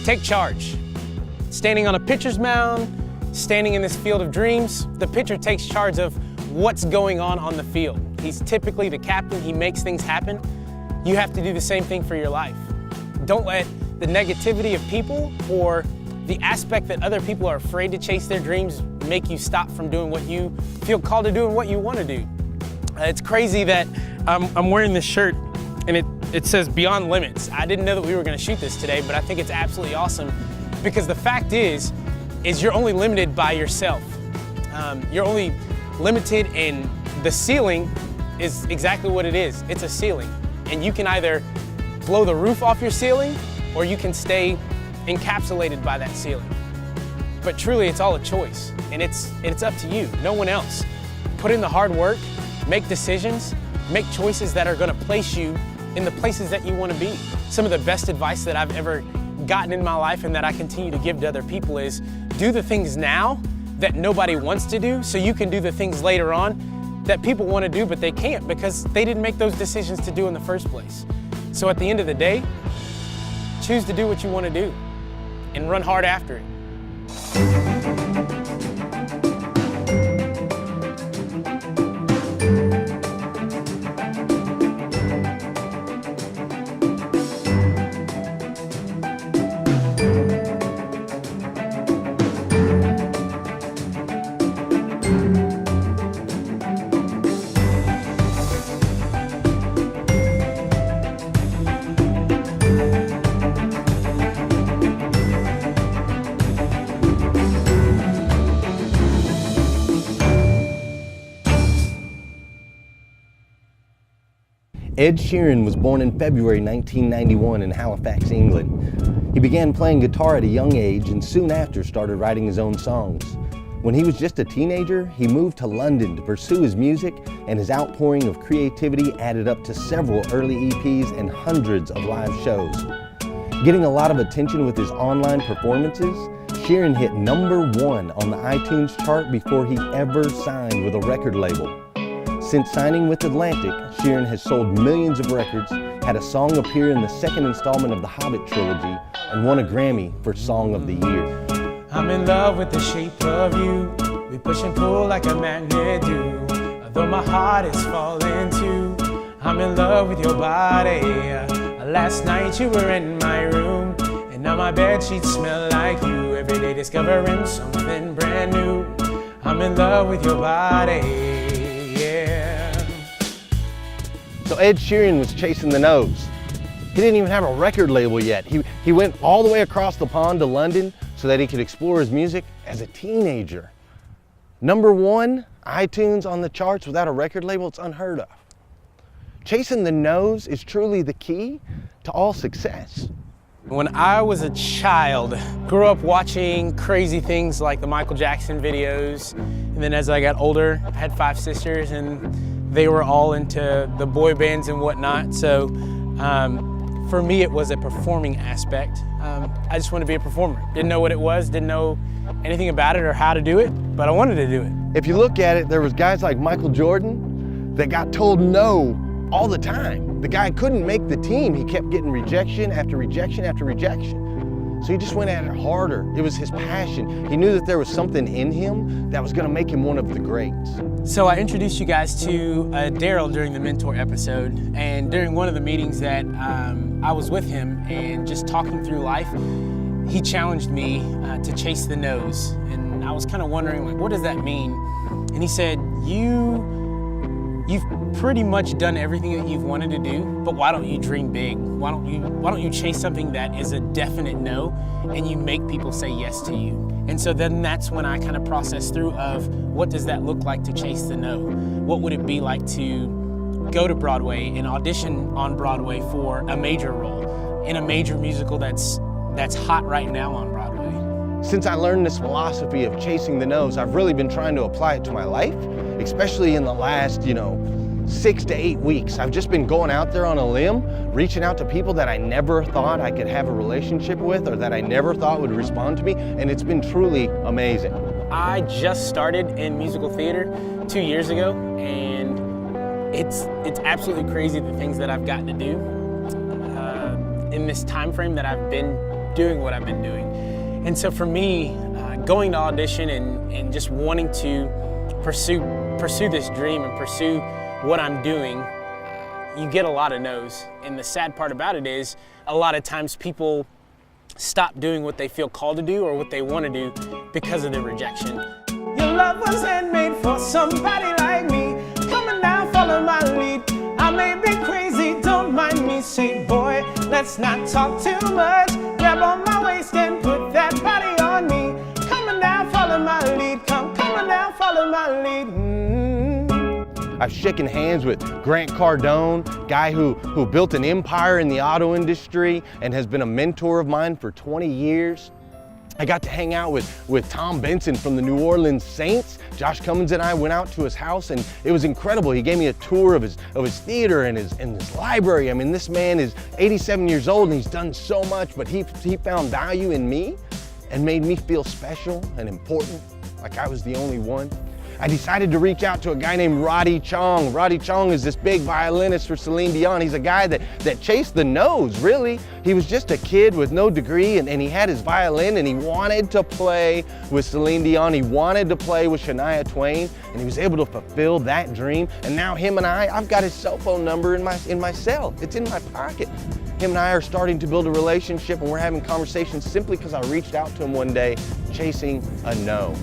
Take charge. Standing on a pitcher's mound, standing in this field of dreams, the pitcher takes charge of what's going on the field. He's typically the captain, he makes things happen. You have to do the same thing for your life. Don't let the negativity of people or the aspect that other people are afraid to chase their dreams make you stop from doing what you feel called to do and what you want to do. It's crazy that I'm wearing this shirt and it says Beyond Limits. I didn't know that we were going to shoot this today, but I think it's absolutely awesome because the fact is you're only limited by yourself. You're only limited, and the ceiling is exactly what it is. It's a ceiling, and you can either blow the roof off your ceiling or you can stay encapsulated by that ceiling. But truly, it's all a choice, and it's up to you, no one else. Put in the hard work, make decisions, make choices that are gonna place you in the places that you wanna be. Some of the best advice that I've ever gotten in my life and that I continue to give to other people is do the things now that nobody wants to do so you can do the things later on that people wanna do but they can't because they didn't make those decisions to do in the first place. So at the end of the day, choose to do what you wanna do and run hard after it. Ed Sheeran was born in February 1991 in Halifax, England. He began playing guitar at a young age and soon after started writing his own songs. When he was just a teenager, he moved to London to pursue his music, and his outpouring of creativity added up to several early EPs and hundreds of live shows. Getting a lot of attention with his online performances, Sheeran hit #1 on the iTunes chart before he ever signed with a record label. Since signing with Atlantic, Sheeran has sold millions of records, had a song appear in the second installment of the Hobbit trilogy, and won a Grammy for Song of the Year. I'm in love with the shape of you. We push and pull like a magnet do. Although my heart is falling too, I'm in love with your body. Last night you were in my room, and now my bed sheets smell like you. Every day discovering something brand new. I'm in love with your body. So Ed Sheeran was chasing the nose. He didn't even have a record label yet. He went all the way across the pond to London so that he could explore his music as a teenager. #1, iTunes on the charts without a record label, it's unheard of. Chasing the nose is truly the key to all success. When I was a child, grew up watching crazy things like the Michael Jackson videos, and then as I got older, I had 5 sisters and they were all into the boy bands and whatnot. So for me, it was a performing aspect. I just wanted to be a performer. Didn't know what it was, didn't know anything about it or how to do it, but I wanted to do it. If you look at it, there was guys like Michael Jordan that got told no all the time. The guy couldn't make the team. He kept getting rejection after rejection after rejection. So he just went at it harder. It was his passion. He knew that there was something in him that was gonna make him one of the greats. So I introduced you guys to Daryl during the mentor episode, and during one of the meetings that I was with him and just talking through life, he challenged me to chase the nose. And I was kind of wondering, like, what does that mean? And he said, you've pretty much done everything that you've wanted to do, but why don't you dream big? Why don't you chase something that is a definite no, and you make people say yes to you? And so then that's when I kind of processed through of what does that look like to chase the no? What would it be like to go to Broadway and audition on Broadway for a major role in a major musical that's hot right now on Broadway? Since I learned this philosophy of chasing the nose, I've really been trying to apply it to my life, especially in the last, 6 to 8 weeks. I've just been going out there on a limb, reaching out to people that I never thought I could have a relationship with or that I never thought would respond to me, and it's been truly amazing. I just started in musical theater 2 years ago, and it's absolutely crazy the things that I've gotten to do in this time frame that I've been doing what I've been doing. And so for me, going to audition and just wanting to pursue this dream and pursue what I'm doing, you get a lot of no's. And the sad part about it is a lot of times people stop doing what they feel called to do or what they want to do because of the rejection. Your love was handmade for somebody like me. Coming down, follow my lead. I may be crazy, don't mind me. Say, boy, let's not talk too much. Grab on my waist and put that body on me. Coming down, follow my lead. Coming down, follow my lead. I've shaken hands with Grant Cardone, guy who built an empire in the auto industry and has been a mentor of mine for 20 years. I got to hang out with Tom Benson from the New Orleans Saints. Josh Cummins and I went out to his house and it was incredible. He gave me a tour of his theater and his library. I mean, this man is 87 years old and he's done so much, but he found value in me and made me feel special and important, like I was the only one. I decided to reach out to a guy named Roddy Chong. Roddy Chong is this big violinist for Celine Dion. He's a guy that chased the no's, really. He was just a kid with no degree and he had his violin and he wanted to play with Celine Dion. He wanted to play with Shania Twain and he was able to fulfill that dream. And now him and I've got his cell phone number in my cell. It's in my pocket. Him and I are starting to build a relationship and we're having conversations simply because I reached out to him one day chasing a no.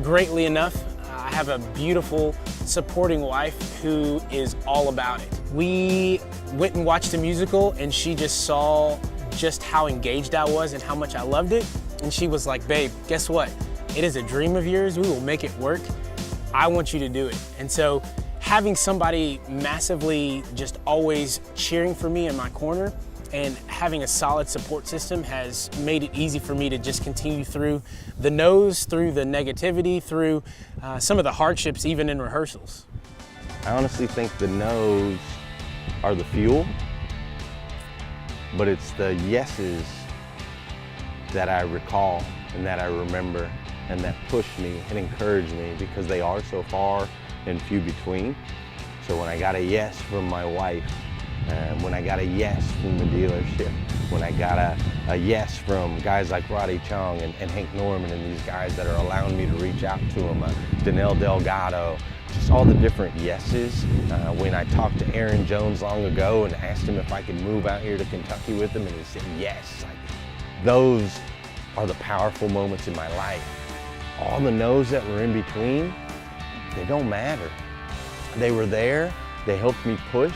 Greatly enough, I have a beautiful, supporting wife who is all about it. We went and watched the musical and she just saw just how engaged I was and how much I loved it. And she was like, babe, guess what? It is a dream of yours. We will make it work. I want you to do it. And so having somebody massively just always cheering for me in my corner and having a solid support system has made it easy for me to just continue through the no's, through the negativity, through some of the hardships, even in rehearsals. I honestly think the no's are the fuel, but it's the yeses that I recall and that I remember and that push me and encourage me because they are so far and few between. So when I got a yes from my wife, when I got a yes from the dealership, when I got a yes from guys like Roddy Chong and Hank Norman and these guys that are allowing me to reach out to them, Danelle Delgado, just all the different yeses. When I talked to Aaron Jones long ago and asked him if I could move out here to Kentucky with him and he said yes. Like, those are the powerful moments in my life. All the no's that were in between, they don't matter. They were there, they helped me push.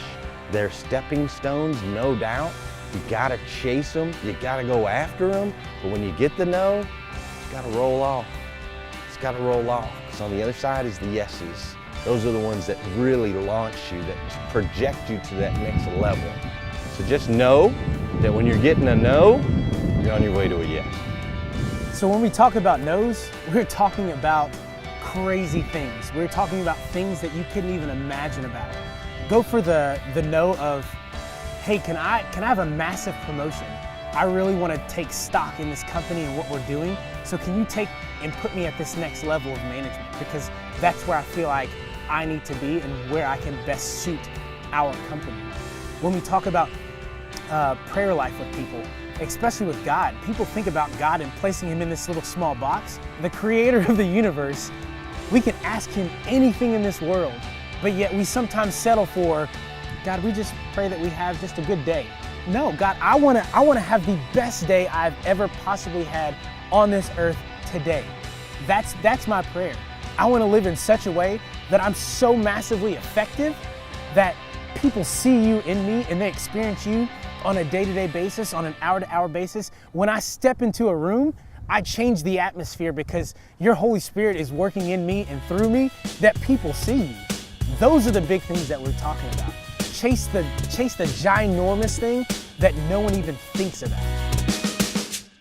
They're stepping stones, no doubt. You gotta chase them, you gotta go after them, but when you get the no, it's gotta roll off. It's gotta roll off, because on the other side is the yeses. Those are the ones that really launch you, that project you to that next level. So just know that when you're getting a no, you're on your way to a yes. So when we talk about no's, we're talking about crazy things. We're talking about things that you couldn't even imagine about. Go for the no of, hey, can I have a massive promotion? I really want to take stock in this company and what we're doing. So can you take and put me at this next level of management? Because that's where I feel like I need to be and where I can best suit our company. When we talk about prayer life with people, especially with God, people think about God and placing him in this little small box. The creator of the universe, we can ask him anything in this world, but yet we sometimes settle for, God, we just pray that we have just a good day. No, God, I wanna have the best day I've ever possibly had on this earth today. That's my prayer. I wanna live in such a way that I'm so massively effective that people see you in me and they experience you on a day-to-day basis, on an hour-to-hour basis. When I step into a room, I change the atmosphere because your Holy Spirit is working in me and through me, that people see you. Those are the big things that we're talking about. Chase the ginormous thing that no one even thinks about.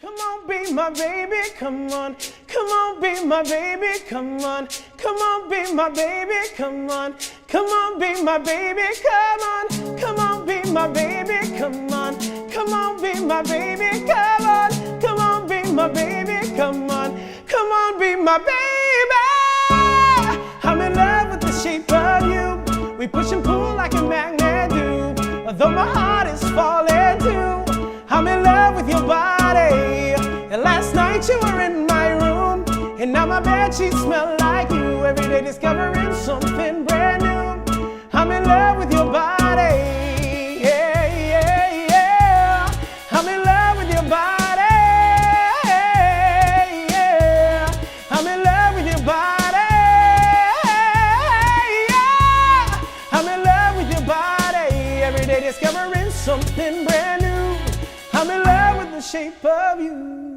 Come on, be my baby, come on. Come on, be my baby, come on. Come on, be my baby, come on. Come on, be my baby, come on. Come on, be my baby, come on. Come on, be my baby, come on. Come on, be my baby, come on. Come on, be my baby. I'm in love with the shape of you. We push and pull like a magnet do. Although my heart is falling too, I'm in love with your body. my bed sheets smell like you. Every day discovering something brand new. I'm in love with your body. Yeah, yeah, yeah. I'm in love with your body. Yeah. I'm in love with your body. Yeah. I'm in love with your body. Every day discovering something brand new. I'm in love with the shape of you.